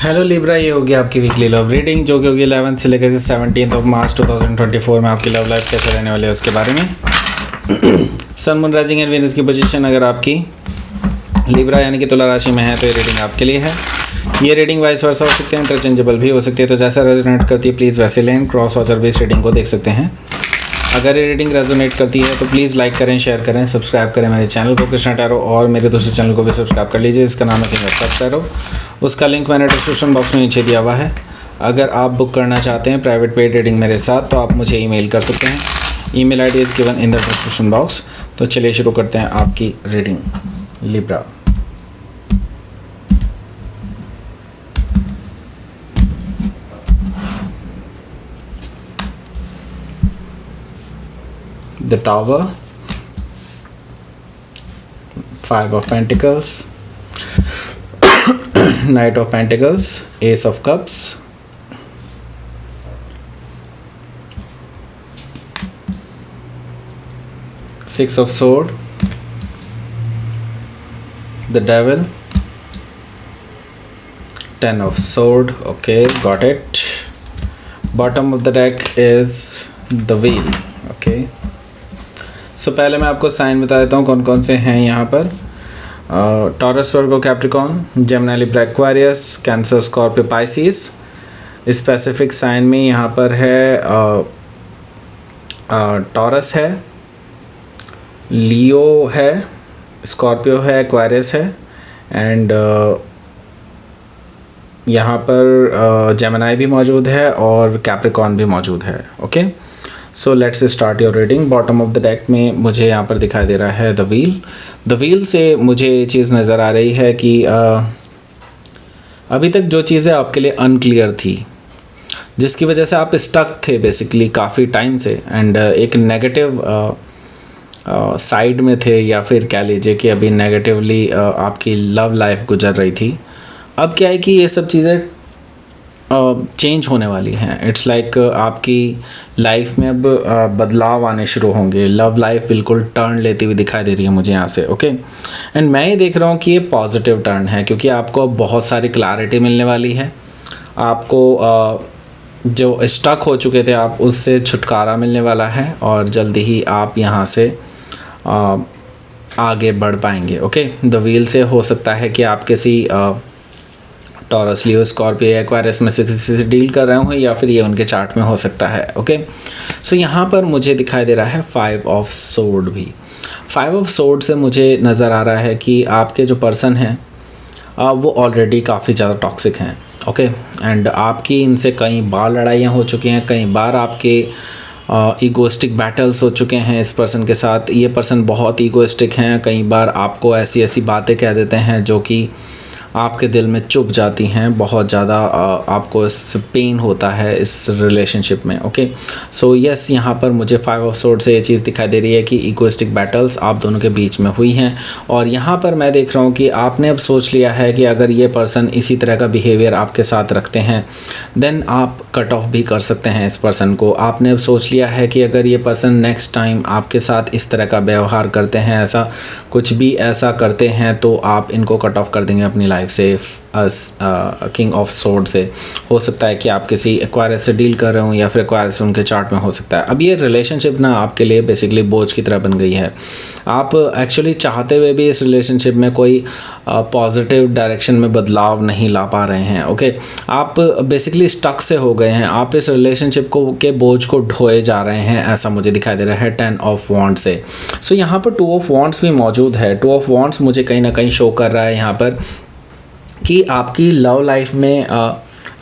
Hello Libra, ये होगी आपकी वीकली लव रीडिंग जो कि होगी 11 से लेकर 17 ऑफ मार्च 2024 में आपकी लव लाइफ कैसे रहने वाली है उसके बारे में। Sun moon rising and Venus की पोजीशन अगर आपकी लिब्रा यानी कि तुला राशि में है तो ये रीडिंग आपके लिए है। ये रीडिंग वाइस वर्सा हो सकते हैं, इंटरचेंजेबल भी हो सकती है, तो जैसा रेजोनेट करती है प्लीज़ वैसे लें। क्रॉस वॉचर भी इस रीडिंग को देख सकते हैं। अगर ये रीडिंग रेजोनेट करती है तो प्लीज़ लाइक करें, शेयर करें, सब्सक्राइब करें मेरे चैनल को कृष्णा टैरो, और मेरे दूसरे चैनल को भी सब्सक्राइब कर लीजिए, इसका नाम है किंग ऑफ टैरो। उसका लिंक मैंने डिस्क्रिप्शन बॉक्स में नीचे दिया हुआ है। अगर आप बुक करना चाहते हैं प्राइवेट पेड रीडिंग मेरे साथ तो आप मुझे ईमेल कर सकते हैं। Email ID is given in the description box. तो चलिए शुरू करते हैं आपकी reading Libra. The Tower, 5 of Pentacles, Knight of Pentacles, Ace of Cups, Six of Swords, the Devil, 10 of Swords. Okay, got it. Bottom of the deck is the Wheel. Okay. सो पहले मैं आपको sign बता देता हूँ कौन कौन से हैं यहाँ पर। Taurus, Virgo, Capricorn, Gemini, Libra, Aquarius, Cancer, Scorpio, Pisces. Specific sign में यहाँ पर है टॉरस है, लियो है, स्कॉर्पियो है, एक्वेरियस है, एंड यहाँ पर जेमिनी भी मौजूद है और कैप्रिकॉर्न भी मौजूद है। Okay, so let's start your reading. Bottom of the deck में मुझे यहाँ पर दिखाई दे रहा है द व्हील। द व्हील से मुझे ये चीज़ नज़र आ रही है कि अभी तक जो चीज़ें आपके लिए अनक्लियर थी, जिसकी वजह से आप स्टक थे बेसिकली काफ़ी टाइम से, एंड एक नेगेटिव साइड में थे, या फिर कह लीजिए कि अभी नेगेटिवली आपकी लव लाइफ गुजर रही थी। अब क्या है कि ये सब चीज़ें चेंज होने वाली हैं। इट्स लाइक आपकी लाइफ में अब बदलाव आने शुरू होंगे। लव लाइफ बिल्कुल टर्न लेती हुई दिखाई दे रही है मुझे यहाँ से। ओके, एंड मैं ये देख रहा हूँ कि ये पॉजिटिव टर्न है, क्योंकि आपको बहुत सारी क्लैरिटी मिलने वाली है। आपको जो स्टक हो चुके थे आप उससे छुटकारा मिलने वाला है, और जल्दी ही आप यहाँ से आगे बढ़ पाएंगे। ओके, द व्हील से हो सकता है कि आप किसी टॉरस, लियो, स्कॉर्पियो, एक्वेरियस में से किसी से डील कर रहे हो, या फिर ये उनके चार्ट में हो सकता है। ओके, सो यहाँ पर मुझे दिखाई दे रहा है 5 ऑफ सोर्ड भी। 5 ऑफ सोर्ड से मुझे नज़र आ रहा है कि आपके जो पर्सन हैं वो ऑलरेडी काफ़ी ज़्यादा टॉक्सिक हैं। ओके, एंड आपकी इनसे कई बार लड़ाइयाँ हो चुकी हैं, कई बार आपके ईगोइस्टिक बैटल्स हो चुके हैं इस पर्सन के साथ। ये पर्सन बहुत ईगोइस्टिक हैं, कई बार आपको ऐसी ऐसी बातें कह देते हैं जो कि आपके दिल में चुभ जाती हैं, बहुत ज़्यादा आपको इससे पेन होता है इस रिलेशनशिप में। ओके, सो यस, यहाँ पर मुझे 5 ऑफ सोर्ड से ये चीज़ दिखाई दे रही है कि इगोइस्टिक बैटल्स आप दोनों के बीच में हुई हैं, और यहाँ पर मैं देख रहा हूँ कि आपने अब सोच लिया है कि अगर ये पर्सन इसी तरह का बिहेवियर आपके साथ रखते हैं देन आप कट ऑफ भी कर सकते हैं इस पर्सन को। आपने अब सोच लिया है कि अगर ये पर्सन नेक्स्ट टाइम आपके साथ इस तरह का व्यवहार करते हैं, ऐसा कुछ भी ऐसा करते हैं, तो आप इनको कट ऑफ कर देंगे अपनी लाइफ से। किंग ऑफ सोर्ड से हो सकता है कि आप किसी एक्वायरस से डील कर रहे हो, या फिर एक्वायरस उनके चार्ट में हो सकता है। अब ये रिलेशनशिप ना आपके लिए बेसिकली बोझ की तरह बन गई है। आप एक्चुअली चाहते हुए भी इस रिलेशनशिप में कोई पॉजिटिव डायरेक्शन में बदलाव नहीं ला पा रहे हैं। ओके, आप बेसिकली स्टक से हो गए हैं, आप इस रिलेशनशिप को के बोझ को ढोए जा रहे हैं, ऐसा मुझे दिखाई दे रहा है 10 ऑफ वॉन्ड्स से। सो यहाँ पर 2 ऑफ वॉन्ड्स भी मौजूद है। 2 ऑफ वॉन्ड्स मुझे कहीं ना कहीं शो कर रहा है यहाँ पर कि आपकी लव लाइफ में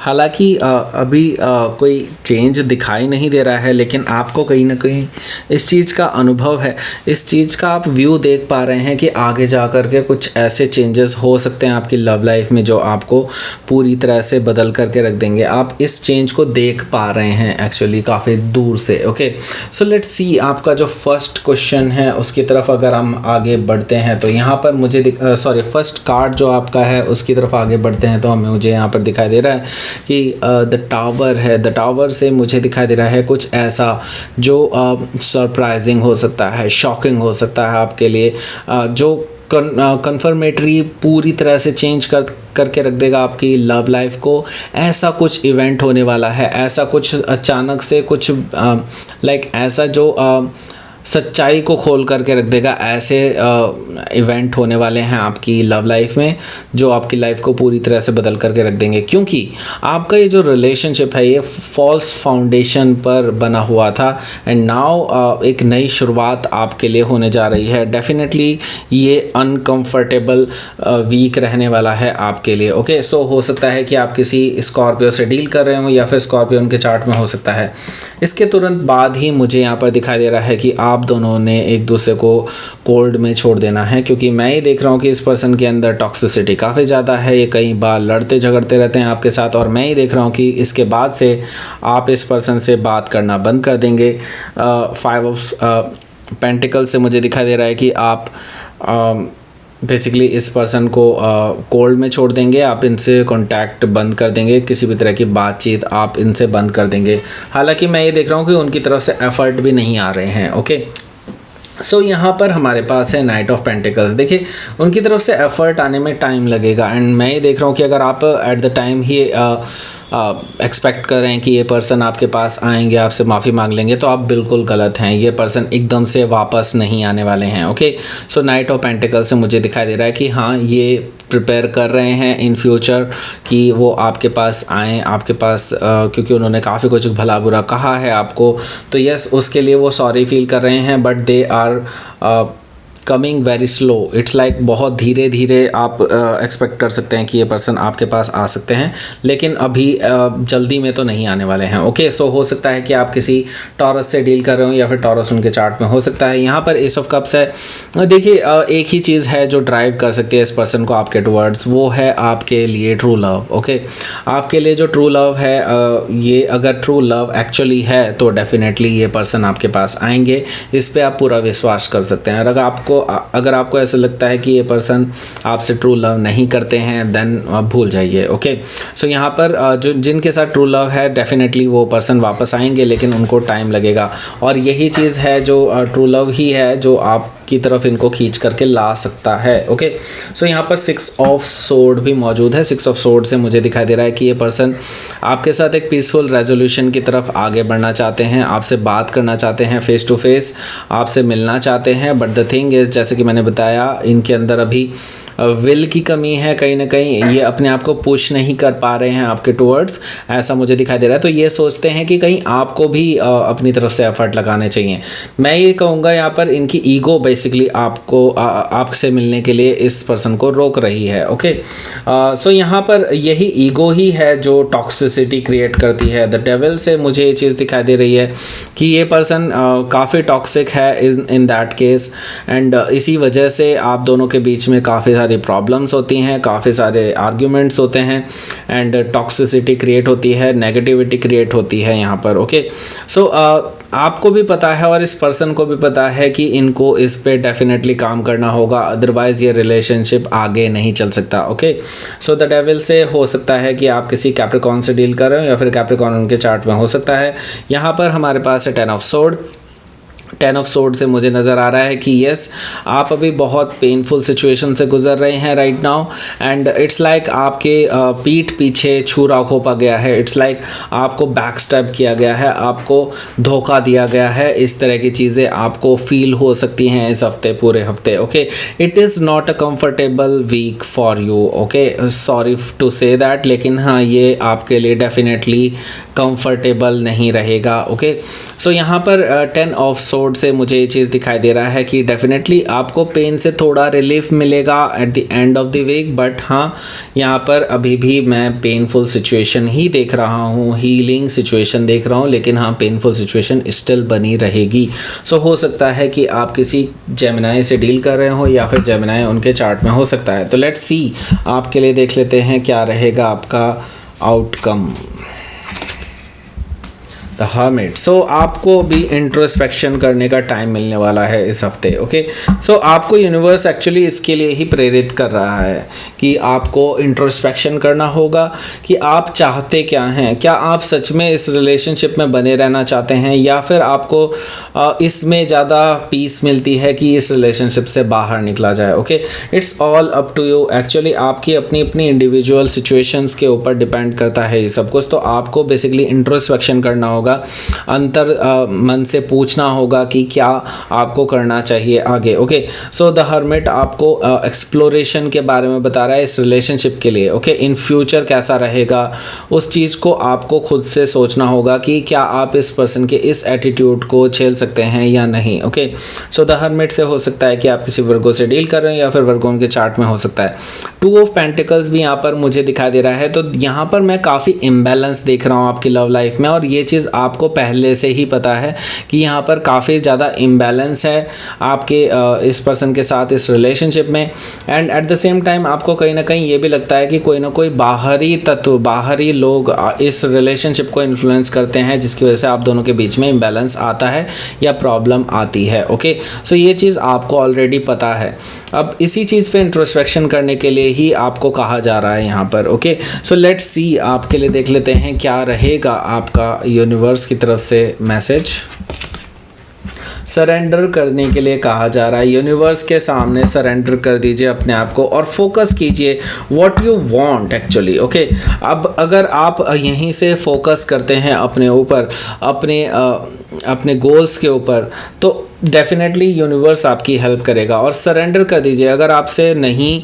हालांकि अभी कोई चेंज दिखाई नहीं दे रहा है, लेकिन आपको कहीं ना कहीं इस चीज़ का अनुभव है, इस चीज़ का आप व्यू देख पा रहे हैं कि आगे जा कर के कुछ ऐसे चेंजेस हो सकते हैं आपकी लव लाइफ में जो आपको पूरी तरह से बदल करके रख देंगे। आप इस चेंज को देख पा रहे हैं एक्चुअली काफ़ी दूर से। ओके, सो लेट्स सी आपका जो फर्स्ट क्वेश्चन है उसकी तरफ अगर हम आगे बढ़ते हैं तो यहाँ पर मुझे फर्स्ट कार्ड जो आपका है उसकी तरफ आगे बढ़ते हैं तो मुझे यहाँ पर दिखाई दे रहा है कि द टावर है। द टावर से मुझे दिखाई दे रहा है कुछ ऐसा जो सरप्राइजिंग हो सकता है, शॉकिंग हो सकता है आपके लिए, जो कन्फर्मेटरी पूरी तरह से चेंज करके रख देगा आपकी लव लाइफ को। ऐसा कुछ इवेंट होने वाला है, ऐसा कुछ अचानक से कुछ ऐसा जो सच्चाई को खोल करके रख देगा। ऐसे इवेंट होने वाले हैं आपकी लव लाइफ में जो आपकी लाइफ को पूरी तरह से बदल करके रख देंगे, क्योंकि आपका ये जो रिलेशनशिप है ये फॉल्स फाउंडेशन पर बना हुआ था एंड नाउ एक नई शुरुआत आपके लिए होने जा रही है। डेफिनेटली ये अनकंफर्टेबल वीक रहने वाला है आपके लिए। ओके, सो हो सकता है कि आप किसी स्कॉर्पियो से डील कर रहे हो या फिर स्कॉर्पियो उनके चार्ट में हो सकता है। इसके तुरंत बाद ही मुझे यहाँ पर दिखाई दे रहा है कि आप दोनों ने एक दूसरे को कोल्ड में छोड़ देना है, क्योंकि मैं ये देख रहा हूँ कि इस पर्सन के अंदर टॉक्सिसिटी काफ़ी ज़्यादा है। ये कई बार लड़ते झगड़ते रहते हैं आपके साथ, और मैं ये देख रहा हूँ कि इसके बाद से आप इस पर्सन से बात करना बंद कर देंगे। 5 ऑफ पेंटिकल से मुझे दिखाई दे रहा है कि आप बेसिकली इस पर्सन को कोल्ड में छोड़ देंगे, आप इनसे कांटेक्ट बंद कर देंगे, किसी भी तरह की बातचीत आप इनसे बंद कर देंगे। हालांकि मैं ये देख रहा हूँ कि उनकी तरफ से एफर्ट भी नहीं आ रहे हैं। ओके, सो यहाँ पर हमारे पास है नाइट ऑफ पेंटिकल्स। देखिए, उनकी तरफ से एफर्ट आने में टाइम लगेगा एंड मैं ये देख रहा हूँ कि अगर आप at the time he expect कर रहे हैं कि ये पर्सन आपके पास आएंगे, आपसे माफ़ी मांग लेंगे, तो आप बिल्कुल गलत हैं। ये पर्सन एकदम से वापस नहीं आने वाले हैं। Okay, so night of pentacle से मुझे दिखाई दे रहा है कि हाँ, ये प्रिपेयर कर रहे हैं इन फ्यूचर कि वो आपके पास आएँ, आपके पास क्योंकि उन्होंने काफ़ी कुछ भला बुरा कहा है आपको, तो यस, उसके लिए वो सॉरी फील कर रहे हैं, but they are coming very slow. It's like बहुत धीरे धीरे आप एक्सपेक्ट कर सकते हैं कि ये पर्सन आपके पास आ सकते हैं, लेकिन अभी जल्दी में तो नहीं आने वाले हैं। ओके, सो हो सकता है कि आप किसी टॉरस से डील कर रहे हो या फिर टॉरस उनके चार्ट में हो सकता है। यहाँ पर एस ऑफ कप्स है। देखिए, एक ही चीज़ है जो ड्राइव कर सकती है इस पर्सन को आपके टुवर्ड्स, वो है आपके लिए ट्रू लव। ओके, आपके लिए जो ट्रू लव है, ये अगर ट्रू लव एक्चुअली है तो डेफिनेटली ये पर्सन आपके पास आएंगे, इस पर आप पूरा विश्वास कर सकते हैं। अगर आपको ऐसा लगता है कि ये पर्सन आपसे ट्रू लव नहीं करते हैं, देन भूल जाइए। ओके, सो यहाँ पर जो जिनके साथ ट्रू लव है, डेफिनेटली वो पर्सन वापस आएंगे, लेकिन उनको टाइम लगेगा, और यही चीज़ है जो ट्रू लव ही है जो आपकी तरफ इनको खींच करके ला सकता है। ओके, सो यहाँ पर 6 ऑफ सोर्ड भी मौजूद है। 6 ऑफ सोर्ड से मुझे दिखाई दे रहा है कि ये पर्सन आपके साथ एक पीसफुल रेजोल्यूशन की तरफ आगे बढ़ना चाहते हैं, आपसे बात करना चाहते हैं, फेस टू फेस आपसे मिलना चाहते हैं, बट द थिंग इज, जैसे कि मैंने बताया, इनके अंदर अभी विल की कमी है। कहीं ना कहीं ये अपने आप को पुश नहीं कर पा रहे हैं आपके टुवर्ड्स, ऐसा मुझे दिखाई दे रहा है। तो ये सोचते हैं कि कहीं आपको भी अपनी तरफ से एफर्ट लगाने चाहिए। मैं ये कहूँगा यहाँ पर इनकी ईगो बेसिकली आपको आपसे मिलने के लिए इस पर्सन को रोक रही है। ओके, सो यहाँ पर यही ईगो ही है जो टॉक्सिसिटी क्रिएट करती है। द डेविल से मुझे ये चीज़ दिखाई दे रही है कि ये पर्सन काफ़ी टॉक्सिक है इन दैट केस, एंड इसी वजह से आप दोनों के बीच में काफ़ी सारी प्रॉब्लम्स होती हैं, काफ़ी सारे आर्ग्यूमेंट्स होते हैं, एंड टॉक्सिसिटी क्रिएट होती है, नेगेटिविटी क्रिएट होती है यहाँ पर। ओके, सो आपको भी पता है और इस पर्सन को भी पता है कि इनको इस पे डेफिनेटली काम करना होगा, अदरवाइज़ ये रिलेशनशिप आगे नहीं चल सकता। ओके, सो द डेविल से हो सकता है कि आप किसी कैप्रिकॉर्न से डील कर रहे हो या फिर कैप्रिकॉर्न उनके चार्ट में हो सकता है। यहाँ पर हमारे पास है 10 ऑफ सोर्ड। 10 ऑफ सोर्ड से मुझे नज़र आ रहा है कि यस, आप अभी बहुत पेनफुल सिचुएशन से गुजर रहे हैं right now, and it's like आपके पीठ पीछे छुरा खोपा गया है। इट्स लाइक आपको बैक स्टेप किया गया है, आपको धोखा दिया गया है। इस तरह की चीज़ें आपको फील हो सकती हैं इस हफ्ते, पूरे हफ्ते। Okay, it is not a comfortable week for you. Okay, sorry to say that, लेकिन हाँ, ये आपके लिए डेफिनेटली कंफर्टेबल नहीं रहेगा। ओके, सो यहाँ पर 10 ऑफ सोर्ड से मुझे ये चीज़ दिखाई दे रहा है कि डेफिनेटली आपको पेन से थोड़ा रिलीफ मिलेगा at the end of the week, but हाँ, यहाँ पर अभी भी मैं पेनफुल सिचुएशन ही देख रहा हूँ, हीलिंग सिचुएशन देख रहा हूँ, लेकिन हाँ, पेनफुल सिचुएशन स्टिल बनी रहेगी। सो हो सकता है कि आप किसी जेमिनाई से डील कर रहे हो या फिर जेमिनाई उनके चार्ट में हो सकता है। तो लेट्स सी, आपके लिए देख लेते हैं क्या रहेगा आपका आउटकम। The hermit. सो आपको भी इंट्रोस्पेक्शन करने का टाइम मिलने वाला है इस हफ्ते। ओके, सो आपको यूनिवर्स एक्चुअली इसके लिए ही प्रेरित कर रहा है कि आपको इंट्रोस्पेक्शन करना होगा कि आप चाहते क्या हैं, क्या आप सच में इस रिलेशनशिप में बने रहना चाहते हैं या फिर आपको इसमें ज़्यादा पीस मिलती है कि इस रिलेशनशिप से बाहर निकला जाए। Okay, it's all up to you. Actually आपकी अपनी अपनी इंडिविजुअल सिचुएशंस के ऊपर डिपेंड करता है ये सब कुछ। तो आपको बेसिकली इंट्रोस्पेक्शन करना होगा, अंतर मन से पूछना होगा कि क्या आपको करना चाहिए आगे। ओके, सो द हर्मिट आपको एक्सप्लोरेशन के बारे में बता रहा है इस रिलेशनशिप के लिए। ओके, इन फ्यूचर कैसा रहेगा उस चीज़ को आपको खुद से सोचना होगा कि क्या आप इस पर्सन के इस एटीट्यूड को झेल सकते हैं या नहीं। ओके, सो द हर्मिट से हो सकता है कि आप किसी वर्गो से डील कर रहे हैं या फिर वर्गो के चार्ट में हो सकता है। 2 ऑफ पेंटिकल्स भी यहाँ पर मुझे दिखाई दे रहा है। तो यहाँ पर मैं काफ़ी इम्बैलेंस देख रहा हूँ आपकी लव लाइफ में, और ये चीज़ आपको पहले से ही पता है कि यहाँ पर काफ़ी ज़्यादा इम्बैलेंस है आपके इस पर्सन के साथ इस रिलेशनशिप में। And at the same time आपको कहीं ना कहीं ये भी लगता है कि कोई ना कोई बाहरी तत्व, बाहरी लोग इस रिलेशनशिप को इन्फ्लुएंस करते हैं जिसकी वजह से आप दोनों के बीच में इम्बैलेंस आता है या प्रॉब्लम आती है। ओके, सो ये चीज़ आपको ऑलरेडी पता है। अब इसी चीज़ पे इंट्रोस्पेक्शन करने के लिए ही आपको कहा जा रहा है यहाँ पर। ओके, सो लेट्स सी, आपके लिए देख लेते हैं क्या रहेगा आपका यूनिवर्स की तरफ से मैसेज। सरेंडर करने के लिए कहा जा रहा है, यूनिवर्स के सामने सरेंडर कर दीजिए अपने आप को और फोकस कीजिए what you want actually. Okay, अब अगर आप यहीं से फोकस करते हैं अपने ऊपर, अपने गोल्स के ऊपर, तो डेफिनेटली यूनिवर्स आपकी हेल्प करेगा। और सरेंडर कर दीजिए, अगर आपसे नहीं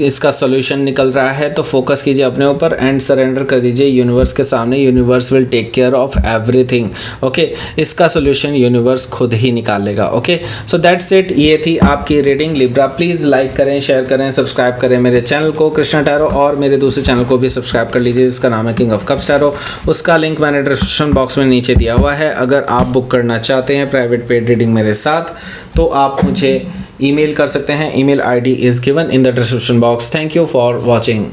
इसका सॉल्यूशन निकल रहा है तो फोकस कीजिए अपने ऊपर एंड सरेंडर कर दीजिए यूनिवर्स के सामने। Universe will take care of everything. Okay, इसका सॉल्यूशन यूनिवर्स खुद ही निकालेगा। Okay, so that's it. ये थी आपकी रीडिंग लिब्रा। प्लीज़ लाइक करें, शेयर करें, सब्सक्राइब करें मेरे चैनल को कृष्णा टैरो, और मेरे दूसरे चैनल को भी सब्सक्राइब कर लीजिए जिसका नाम है किंग ऑफ कप्स टैरो। उसका लिंक मैंने डिस्क्रिप्शन बॉक्स में नीचे दिया हुआ है। अगर आप बुक करना चाहते हैं प्राइवेट पेड रीडिंग मेरे साथ तो आप मुझे ईमेल कर सकते हैं। Email ID is given in the description box. Thank you for watching.